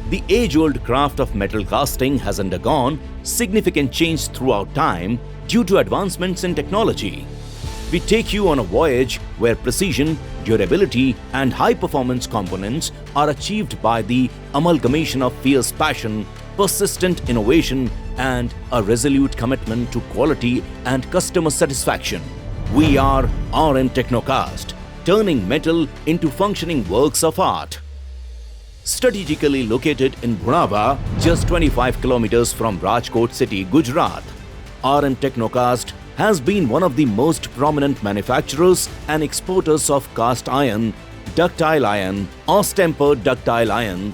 The age-old craft of metal casting has undergone significant change throughout time due to advancements in technology. We take you on a voyage where precision, durability, and high-performance components are achieved by the amalgamation of fierce passion, persistent innovation, and a resolute commitment to quality and customer satisfaction. We are RM Technocast, turning metal into functioning works of art. Strategically located in Gunava, just 25 kilometers from Rajkot city, Gujarat, RM Technocast has been one of the most prominent manufacturers and exporters of cast iron, ductile iron, or ductile iron,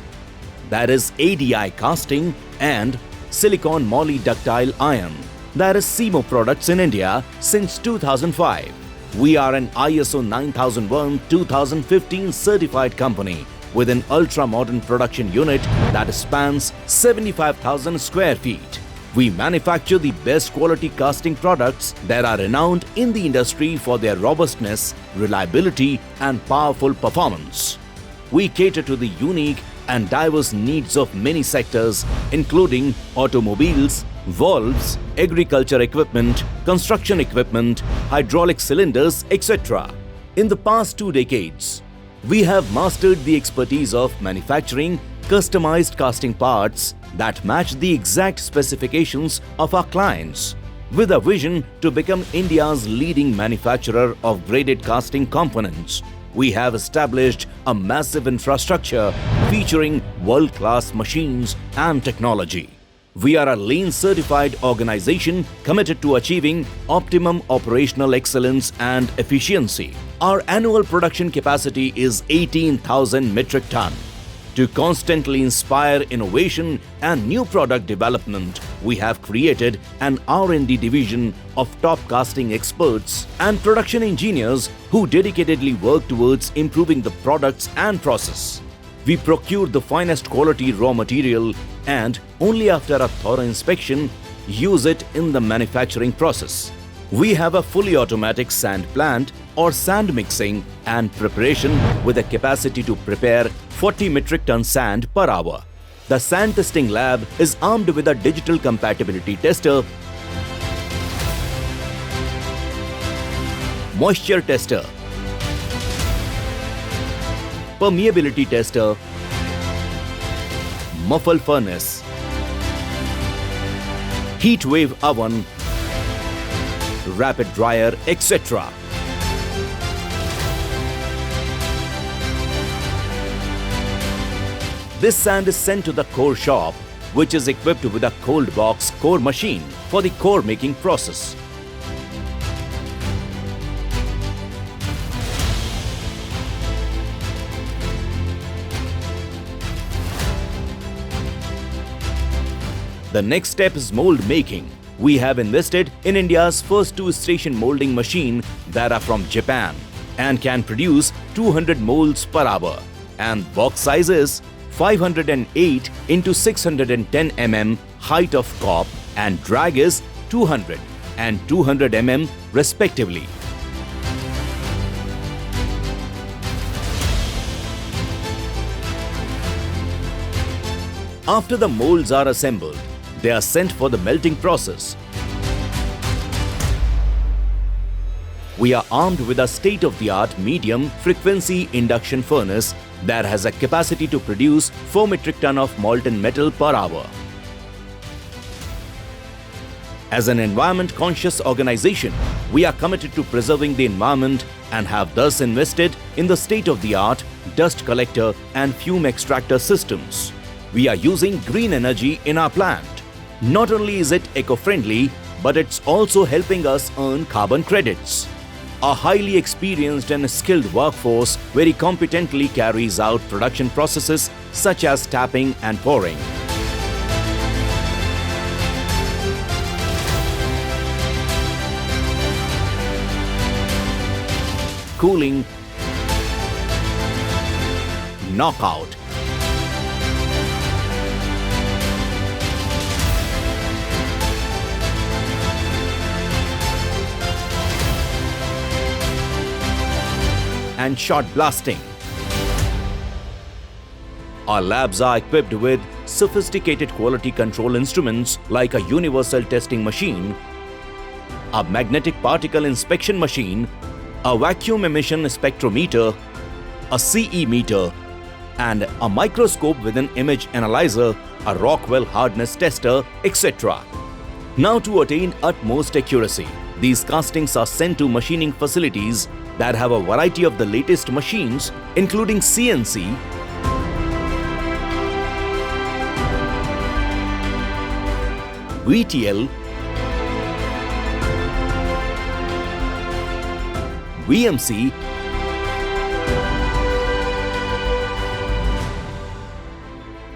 that is ADI casting, and silicon moly ductile iron, that is SEMO products in India since 2005. We are an ISO 9001-2015 certified company with an ultra-modern production unit that spans 75,000 square feet. We manufacture the best quality casting products that are renowned in the industry for their robustness, reliability, and powerful performance. We cater to the unique and diverse needs of many sectors, including automobiles, valves, agriculture equipment, construction equipment, hydraulic cylinders, etc. In the past 2 decades, we have mastered the expertise of manufacturing customized casting parts that match the exact specifications of our clients, with a vision to become India's leading manufacturer of graded casting components. We have established a massive infrastructure featuring world-class machines and technology. We are a lean certified organization committed to achieving optimum operational excellence and efficiency. Our annual production capacity is 18,000 metric ton. To constantly inspire innovation and new product development, we have created an R&D division of top casting experts and production engineers who dedicatedly work towards improving the products and process. We procure the finest quality raw material and, only after a thorough inspection, use it in the manufacturing process. We have a fully automatic sand plant or sand mixing and preparation with a capacity to prepare 40 metric ton sand per hour. The sand testing lab is armed with a digital compatibility tester, moisture tester, permeability tester, muffle furnace, heat wave oven, rapid dryer, etc. This sand is sent to the core shop, which is equipped with a cold box core machine for the core making process. The next step is mold making. We have invested in India's first 2-station molding machine that are from Japan and can produce 200 molds per hour, and box size is 508 into 610 mm height of top and drag is 200 and 200 mm respectively. After the molds are assembled, they are sent for the melting process. We are armed with a state-of-the-art medium-frequency induction furnace that has a capacity to produce 4 metric ton of molten metal per hour. As an environment-conscious organization, we are committed to preserving the environment and have thus invested in the state-of-the-art dust collector and fume extractor systems. We are using green energy in our plant. Not only is it eco-friendly, but it's also helping us earn carbon credits. A highly experienced and skilled workforce very competently carries out production processes such as tapping and pouring. Cooling, knockout, and shot blasting. Our labs are equipped with sophisticated quality control instruments like a universal testing machine, a magnetic particle inspection machine, a vacuum emission spectrometer, a CE meter, and a microscope with an image analyzer, a Rockwell hardness tester, etc. Now, to attain utmost accuracy, these castings are sent to machining facilities that have a variety of the latest machines, including CNC, VTL, VMC,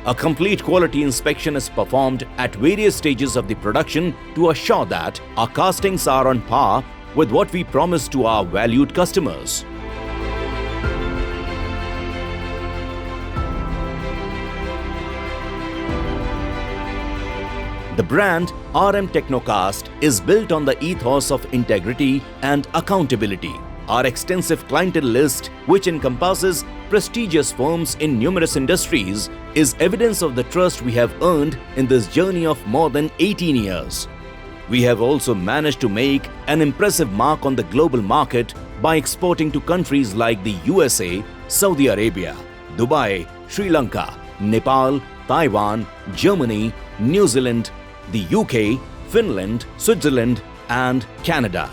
a complete quality inspection is performed at various stages of the production to assure that our castings are on par with what we promise to our valued customers. The brand RM Technocast is built on the ethos of integrity and accountability. Our extensive clientele list, which encompasses prestigious firms in numerous industries, is evidence of the trust we have earned in this journey of more than 18 years. We have also managed to make an impressive mark on the global market by exporting to countries like the USA, Saudi Arabia, Dubai, Sri Lanka, Nepal, Taiwan, Germany, New Zealand, the UK, Finland, Switzerland, and Canada.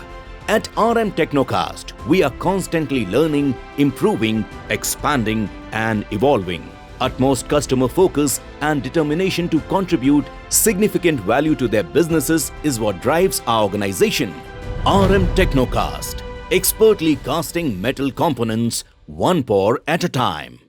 At RM Technocast, we are constantly learning, improving, expanding, and evolving. Utmost customer focus and determination to contribute significant value to their businesses is what drives our organization. RM Technocast, expertly casting metal components one pore at a time.